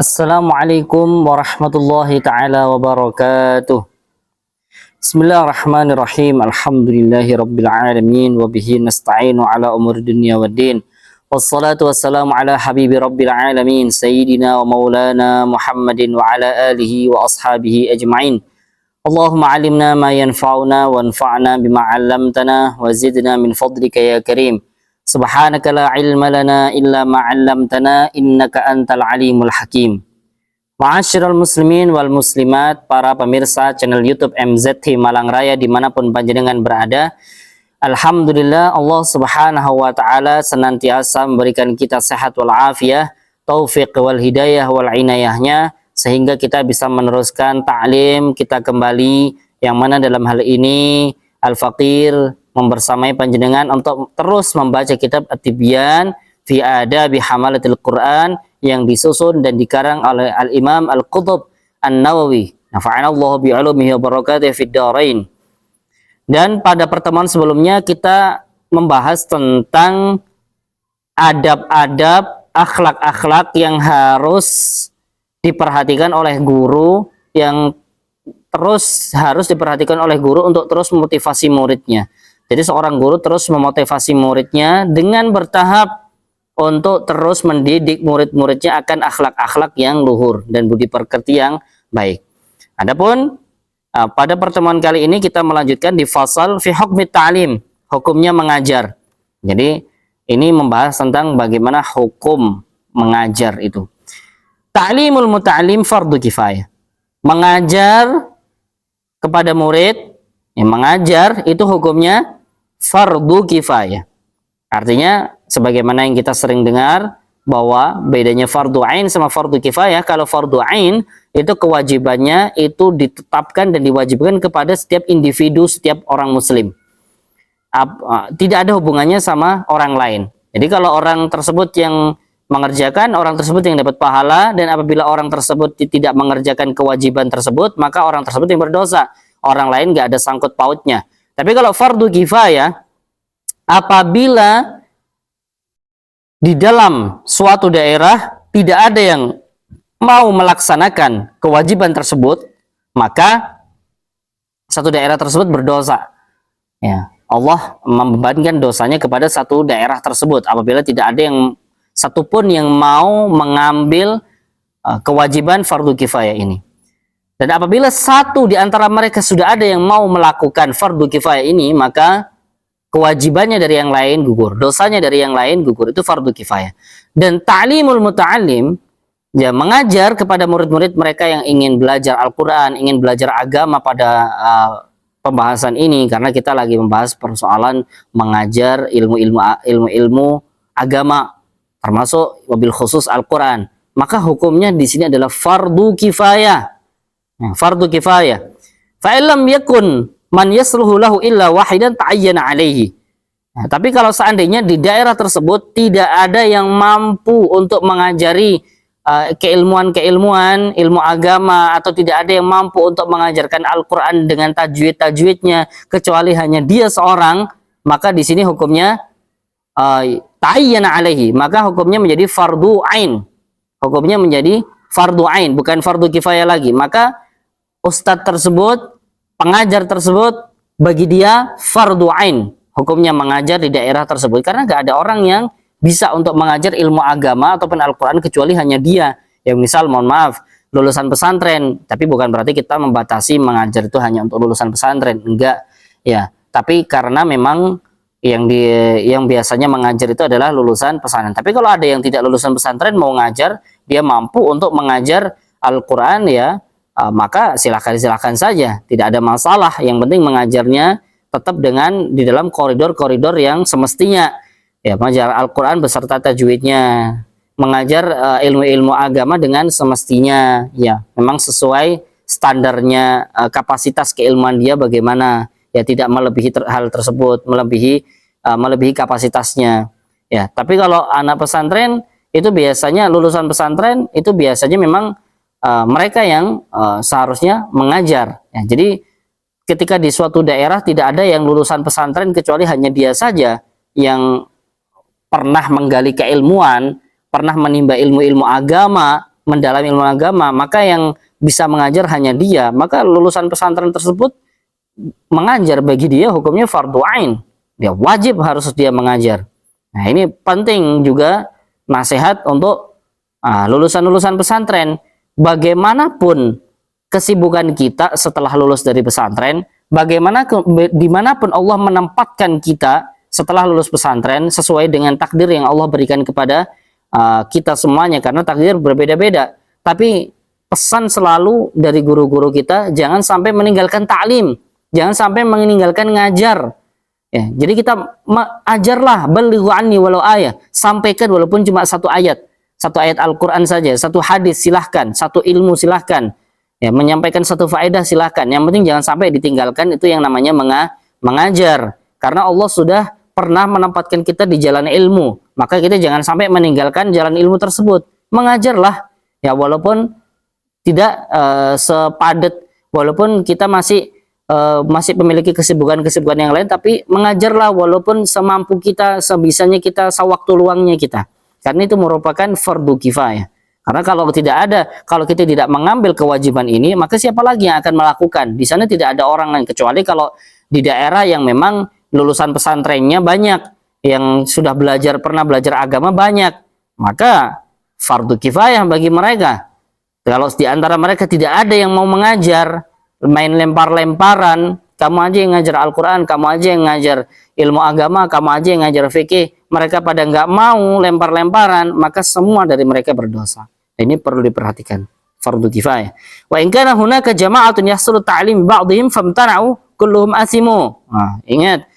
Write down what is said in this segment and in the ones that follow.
Assalamualaikum warahmatullahi taala wabarakatuh. Bismillahirrahmanirrahim. Alhamdulillahi rabbil alamin wa bihi nasta'inu ala umuri dunya waddin. Wassalatu wassalamu ala habibi rabbil alamin sayyidina wa maulana Muhammadin wa ala alihi wa ashabihi ajma'in. Allahumma alimna ma yanfa'una wanfa'na bima 'allamtana wa zidna min fadlika ya karim. Subhanaka la ilma lana illa ma 'allamtana innaka antal alimul hakim. Ma'asyiral muslimin wal muslimat, para pemirsa channel YouTube MZT Malang Raya dimanapun panjenengan berada. Alhamdulillah, Allah subhanahu wa ta'ala senantiasa memberikan kita sehat wal afiyah, taufik wal hidayah wal inayahnya, sehingga kita bisa meneruskan ta'lim kita kembali, yang mana dalam hal ini Al-Faqir membersamai panjenengan untuk terus membaca kitab At-Tibyan fi Adabi Hamalatil Quran yang disusun dan dikarang oleh Al-Imam Al-Qutb An-Nawawi. Nafa'anallahu bi'ulumihi wa barakatuh fid dharain. Dan pada pertemuan sebelumnya kita membahas tentang adab-adab, akhlak-akhlak yang harus diperhatikan oleh guru, yang terus harus diperhatikan oleh guru untuk terus memotivasi muridnya. Jadi seorang guru terus memotivasi muridnya dengan bertahap untuk terus mendidik murid-muridnya akan akhlak-akhlak yang luhur dan budi pekerti yang baik. Adapun pada pertemuan kali ini kita melanjutkan di fasal fi hukmi ta'lim, hukumnya mengajar. Jadi ini membahas tentang bagaimana hukum mengajar itu. Ta'limul muta'allim fardu kifayah. Mengajar kepada murid, yang mengajar itu hukumnya fardu kifayah. Artinya sebagaimana yang kita sering dengar bahwa bedanya fardu ain sama fardu kifayah. Kalau fardu ain itu kewajibannya itu ditetapkan dan diwajibkan kepada setiap individu, setiap orang muslim. Tidak ada hubungannya sama orang lain. Jadi kalau orang tersebut yang mengerjakan, orang tersebut yang dapat pahala, dan apabila orang tersebut tidak mengerjakan kewajiban tersebut, maka orang tersebut yang berdosa. Orang lain nggak ada sangkut pautnya. Tapi kalau fardu kifayah, apabila di dalam suatu daerah tidak ada yang mau melaksanakan kewajiban tersebut, maka satu daerah tersebut berdosa. Ya, Allah membebankan dosanya kepada satu daerah tersebut apabila tidak ada yang satupun yang mau mengambil kewajiban fardu kifayah ini. Dan apabila satu di antara mereka sudah ada yang mau melakukan fardu kifayah ini, maka kewajibannya dari yang lain gugur, dosanya dari yang lain gugur. Itu fardu kifayah. Dan ta'limul muta'allim, ya, mengajar kepada murid-murid mereka yang ingin belajar Al-Quran, ingin belajar agama pada pembahasan ini, karena kita lagi membahas persoalan mengajar ilmu-ilmu agama, termasuk mobil khusus Al-Quran. Maka hukumnya di sini adalah fardu kifayah. Fardu kifayah. Fa illam yakun man yasluhu lahu illa wahidan ta'ayyana alaihi. Nah, tapi kalau seandainya di daerah tersebut tidak ada yang mampu untuk mengajari keilmuan-keilmuan, ilmu agama, atau tidak ada yang mampu untuk mengajarkan Al-Quran dengan tajwid-tajwidnya, kecuali hanya dia seorang, maka di sini hukumnya ta'ayyana alaihi, maka hukumnya menjadi fardu ain. Hukumnya menjadi fardu ain, bukan fardu kifayah lagi. Maka ustadz tersebut, pengajar tersebut, bagi dia fardu ain, hukumnya mengajar di daerah tersebut, karena nggak ada orang yang bisa untuk mengajar ilmu agama ataupun Al-Quran kecuali hanya dia. Yang misal, mohon maaf, lulusan pesantren, tapi bukan berarti kita membatasi mengajar itu hanya untuk lulusan pesantren, enggak ya. Tapi karena memang yang biasanya mengajar itu adalah lulusan pesantren. Tapi kalau ada yang tidak lulusan pesantren mau ngajar, dia mampu untuk mengajar Al-Quran, ya, maka silakan saja, tidak ada masalah. Yang penting mengajarnya tetap di dalam koridor-koridor yang semestinya, ya, mengajar Al-Quran beserta tajwidnya, mengajar ilmu-ilmu agama dengan semestinya, ya, memang sesuai standarnya, kapasitas keilmuan dia bagaimana, ya, tidak melebihi hal tersebut, melebihi kapasitasnya, ya. Tapi kalau anak pesantren itu biasanya, lulusan pesantren itu biasanya memang mereka yang seharusnya mengajar, ya. Jadi ketika di suatu daerah tidak ada yang lulusan pesantren kecuali hanya dia saja yang pernah menggali keilmuan, pernah menimba ilmu-ilmu agama, mendalami ilmu agama, maka yang bisa mengajar hanya dia, maka lulusan pesantren tersebut mengajar bagi dia hukumnya fardu ain. Dia wajib harus dia mengajar. Nah, ini penting juga nasihat untuk lulusan-lulusan pesantren. Bagaimanapun kesibukan kita setelah lulus dari pesantren, dimanapun Allah menempatkan kita setelah lulus pesantren sesuai dengan takdir yang Allah berikan kepada kita semuanya, karena takdir berbeda-beda. Tapi pesan selalu dari guru-guru kita, jangan sampai meninggalkan taklim, jangan sampai meninggalkan ngajar. Ya, jadi kita ajarlah, balighu anni walau ayat, sampaikan walaupun cuma satu ayat Al-Quran saja, satu hadis silahkan, satu ilmu silahkan, ya, menyampaikan satu faedah silahkan. Yang penting jangan sampai ditinggalkan, itu yang namanya mengajar. Karena Allah sudah pernah menempatkan kita di jalan ilmu, maka kita jangan sampai meninggalkan jalan ilmu tersebut. Mengajarlah, ya, walaupun tidak sepadat, walaupun kita masih memiliki kesibukan-kesibukan yang lain, tapi mengajarlah walaupun semampu kita, sebisanya kita, sewaktu luangnya kita. Karena itu merupakan fardu kifayah. Karena kalau kita tidak mengambil kewajiban ini, maka siapa lagi yang akan melakukan? Di sana tidak ada orang lain, kecuali kalau di daerah yang memang lulusan pesantrennya banyak, yang sudah pernah belajar agama banyak, maka fardu kifayah bagi mereka. Kalau di antara mereka tidak ada yang mau mengajar, main lempar-lemparan, kamu aja yang ngajar Al-Quran, kamu aja yang ngajar ilmu agama, kamu aja yang ngajar fikih, mereka pada nggak mau lempar-lemparan, maka semua dari mereka berdosa. Ini perlu diperhatikan, fardu kifayah. Wa in kana hunaka jama'atun yahsulu ta'lim ba'dihim famtana'u kulluhum asimu. Nah, ingat,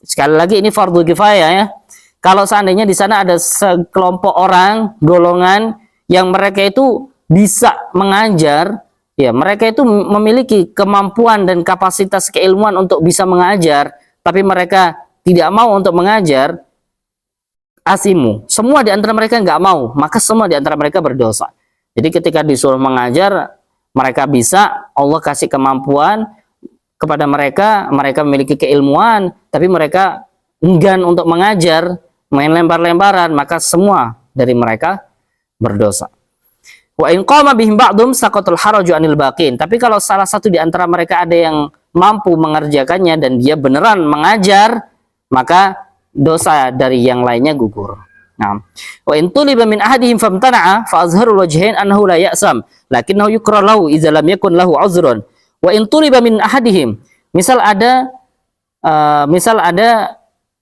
sekali lagi ini fardu kifayah ya. Kalau seandainya di sana ada sekelompok orang, golongan yang mereka itu bisa mengajar, ya, mereka itu memiliki kemampuan dan kapasitas keilmuan untuk bisa mengajar, tapi mereka tidak mau untuk mengajar, asimu. Semua di antara mereka nggak mau, maka semua di antara mereka berdosa. Jadi ketika disuruh mengajar, mereka bisa, Allah kasih kemampuan kepada mereka, mereka memiliki keilmuan, tapi mereka enggan untuk mengajar, main lempar-lemparan, maka semua dari mereka berdosa. Wa in qama bihim ba'dhum saqatul haraju anil baqin. Tapi kalau salah satu di antara mereka ada yang mampu mengerjakannya dan dia beneran mengajar, maka dosa dari yang lainnya gugur. Nah, wa in tuliba min ahadihim famtana'a fa azharul wajhain annahu la ya'sam, lakinnahu yukra lahu idza lam yakun lahu 'uzrun. Wa in tuliba min ahadihim, misal ada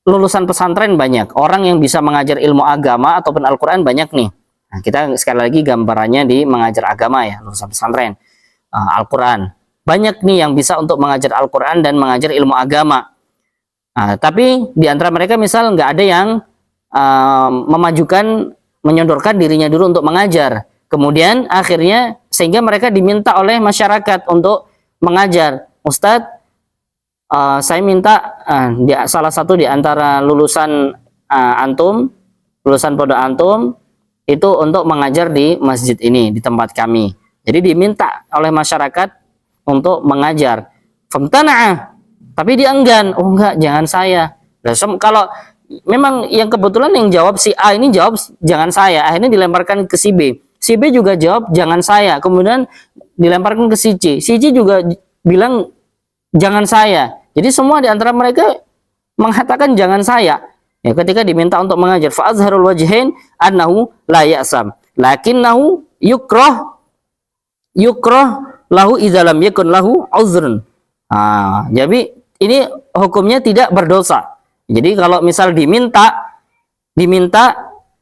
lulusan pesantren banyak, orang yang bisa mengajar ilmu agama ataupun Al-Qur'an banyak nih. Nah, kita sekali lagi gambarannya di mengajar agama ya, lulusan pesantren, Al-Quran. Banyak nih yang bisa untuk mengajar Al-Quran dan mengajar ilmu agama. Tapi di antara mereka misal nggak ada yang menyodorkan dirinya dulu untuk mengajar. Kemudian akhirnya sehingga mereka diminta oleh masyarakat untuk mengajar. Ustadz, saya minta salah satu di antara lulusan lulusan pondok antum, itu untuk mengajar di masjid ini, di tempat kami. Jadi diminta oleh masyarakat untuk mengajar. Famtana'ah, tapi dia enggan. Oh enggak, jangan saya. Kalau memang yang kebetulan yang jawab si A ini jawab jangan saya, akhirnya dilemparkan ke si B. Si B juga jawab jangan saya, kemudian dilemparkan ke si C. Si C juga bilang jangan saya. Jadi semua di antara mereka mengatakan jangan saya. Ya, ketika diminta untuk mengajar, fa azharul wajhain annahu la ya'sam, lakinnahu yukrah lahu idza lam yakun lahu uzrun. Jadi ini hukumnya tidak berdosa. Jadi kalau misal diminta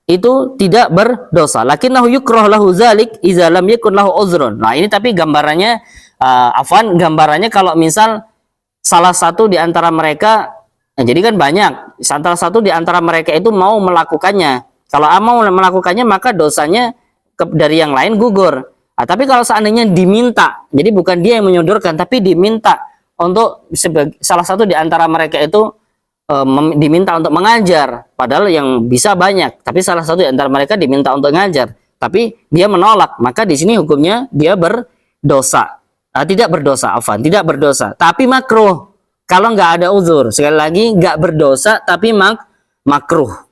itu tidak berdosa. Lakinnahu yukrah lahu zalik idza lam yakun lahu uzrun. Nah, ini tapi gambarannya gambarannya kalau misal salah satu di antara mereka, nah, jadi kan banyak, salah satu di antara mereka itu mau melakukannya. Kalau mau melakukannya, maka dosanya dari yang lain gugur. Tapi kalau seandainya diminta, jadi bukan dia yang menyodorkan, tapi diminta untuk salah satu di antara mereka itu diminta untuk mengajar, padahal yang bisa banyak, tapi salah satu di antara mereka diminta untuk mengajar, tapi dia menolak, maka di sini hukumnya dia berdosa. Tidak berdosa, tidak berdosa, tapi makruh. Kalau nggak ada uzur, sekali lagi nggak berdosa, tapi makruh.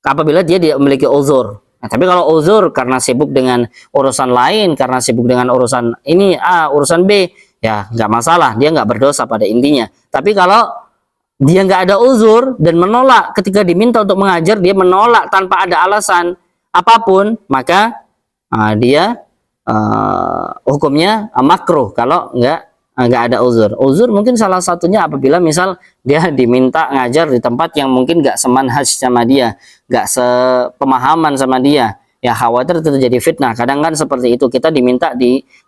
Apabila dia tidak memiliki uzur, Nah, tapi kalau uzur karena sibuk dengan urusan lain, karena sibuk dengan urusan ini A, urusan B, ya nggak masalah, dia nggak berdosa pada intinya. Tapi kalau dia nggak ada uzur dan menolak ketika diminta untuk mengajar, dia menolak tanpa ada alasan apapun, maka dia hukumnya makruh kalau nggak ada uzur. Uzur mungkin salah satunya apabila misal dia diminta ngajar di tempat yang mungkin nggak semanhaj sama dia, nggak sepemahaman sama dia, ya khawatir terjadi fitnah. Kadang kan seperti itu, kita diminta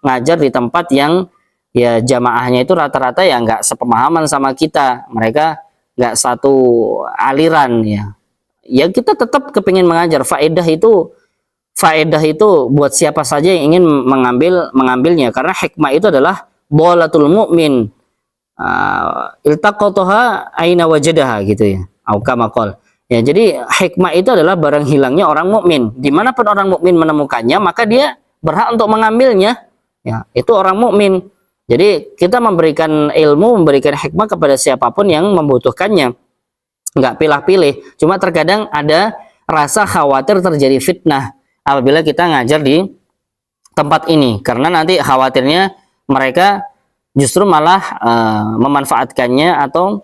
ngajar di tempat yang ya jamaahnya itu rata-rata ya nggak sepemahaman sama kita, mereka nggak satu aliran ya. Ya kita tetap kepingin mengajar, faedah itu buat siapa saja yang ingin mengambilnya, karena hikmah itu adalah bolatul mukmin, iltaqataha aina wajadaha gitu ya, au kama qol. Ya, jadi hikmah itu adalah barang hilangnya orang mukmin. Dimanapun orang mukmin menemukannya, maka dia berhak untuk mengambilnya. Ya, itu orang mukmin. Jadi kita memberikan ilmu, memberikan hikmah kepada siapapun yang membutuhkannya. Nggak pilih-pilih. Cuma terkadang ada rasa khawatir terjadi fitnah apabila kita ngajar di tempat ini, karena nanti khawatirnya mereka justru malah memanfaatkannya atau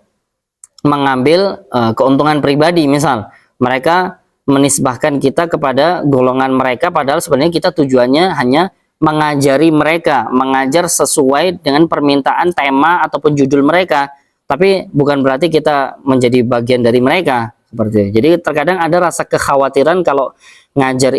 mengambil keuntungan pribadi. Misal mereka menisbahkan kita kepada golongan mereka, padahal sebenarnya kita tujuannya hanya mengajari mereka, mengajar sesuai dengan permintaan tema ataupun judul mereka, tapi bukan berarti kita menjadi bagian dari mereka seperti itu. Jadi terkadang ada rasa kekhawatiran kalau ngajar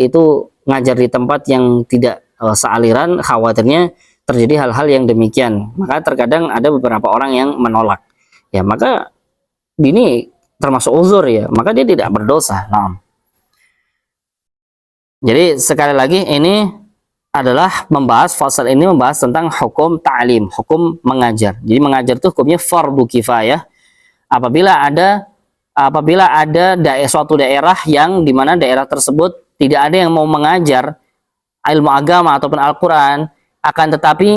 di tempat yang tidak sealiran, khawatirnya terjadi hal-hal yang demikian. Maka terkadang ada beberapa orang yang menolak. Ya, maka ini termasuk uzur ya, maka dia tidak berdosa. Nah. Jadi sekali lagi ini adalah fasal ini membahas tentang hukum ta'lim, hukum mengajar. Jadi mengajar itu hukumnya fardu kifayah. Apabila ada suatu daerah yang dimana daerah tersebut tidak ada yang mau mengajar ilmu agama ataupun Al-Quran, akan tetapi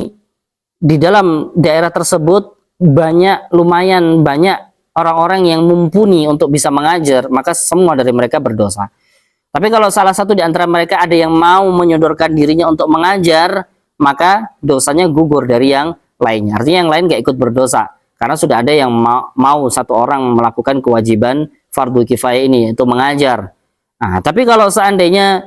di dalam daerah tersebut lumayan banyak orang-orang yang mumpuni untuk bisa mengajar, maka semua dari mereka berdosa. Tapi kalau salah satu di antara mereka ada yang mau menyodorkan dirinya untuk mengajar, maka dosanya gugur dari yang lainnya. Artinya yang lain gak ikut berdosa, karena sudah ada yang mau satu orang melakukan kewajiban fardu kifayah ini, yaitu mengajar. Nah, tapi kalau seandainya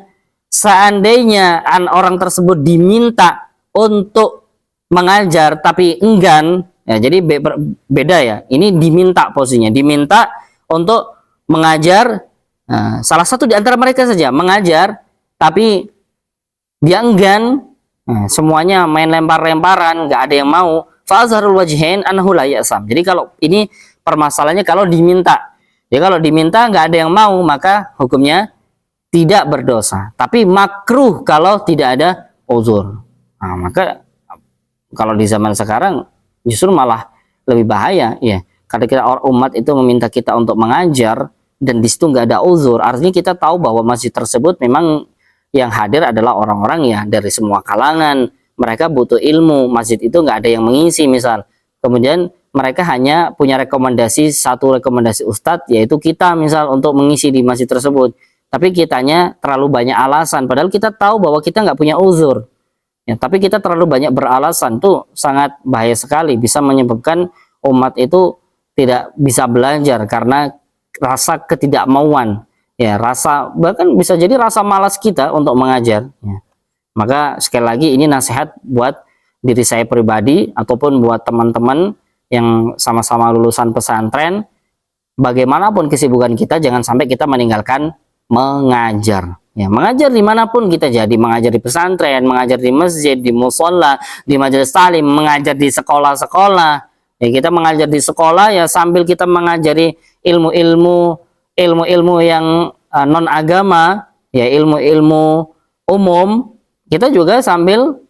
orang tersebut diminta untuk mengajar tapi enggan, ya, jadi beda ya. Ini diminta posisinya, diminta untuk mengajar. Nah, salah satu di antara mereka saja mengajar, tapi dia enggan. Nah, semuanya main lempar-lemparan, nggak ada yang mau. Fa'azharul wajhain annahu la ya'sam. Jadi kalau ini permasalahannya kalau diminta. Ya kalau diminta nggak ada yang mau, maka hukumnya tidak berdosa. Tapi makruh kalau tidak ada uzur. Nah, maka kalau di zaman sekarang justru malah lebih bahaya ya. Karena kita umat itu meminta kita untuk mengajar dan di situ nggak ada uzur, artinya kita tahu bahwa masjid tersebut memang yang hadir adalah orang-orang ya dari semua kalangan. Mereka butuh ilmu, masjid itu nggak ada yang mengisi misal. Kemudian mereka hanya punya satu rekomendasi ustadz, yaitu kita misal untuk mengisi di masjid tersebut. Tapi kitanya terlalu banyak alasan, padahal kita tahu bahwa kita nggak punya uzur. Ya, tapi kita terlalu banyak beralasan, tuh sangat bahaya sekali, bisa menyebabkan umat itu tidak bisa belajar karena rasa ketidakmauan. Ya, bahkan bisa jadi rasa malas kita untuk mengajar. Ya. Maka sekali lagi ini nasihat buat diri saya pribadi ataupun buat teman-teman yang sama-sama lulusan pesantren, bagaimanapun kesibukan kita, jangan sampai kita meninggalkan mengajar. Ya, mengajar dimanapun kita jadi, mengajar di pesantren, mengajar di masjid, di musola, di majelis talim, mengajar di sekolah-sekolah. Ya, kita mengajar di sekolah ya sambil kita mengajari ilmu-ilmu yang non agama, ya ilmu-ilmu umum, kita juga sambil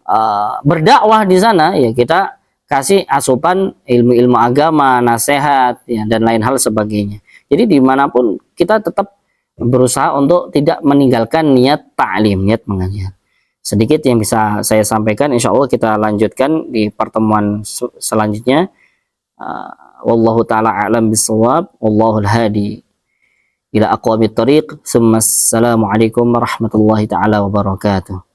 berdakwah di sana, ya kita kasih asupan ilmu-ilmu agama, nasihat, ya, dan lain hal sebagainya. Jadi dimanapun kita tetap berusaha untuk tidak meninggalkan niat ta'lim, niat mengajar. Sedikit yang bisa saya sampaikan, insya Allah kita lanjutkan di pertemuan selanjutnya. Wallahu ta'ala a'lam bishawab, wallahul hadi ila aqwamit thariq. Assalamualaikum warahmatullahi taala wabarakatuh.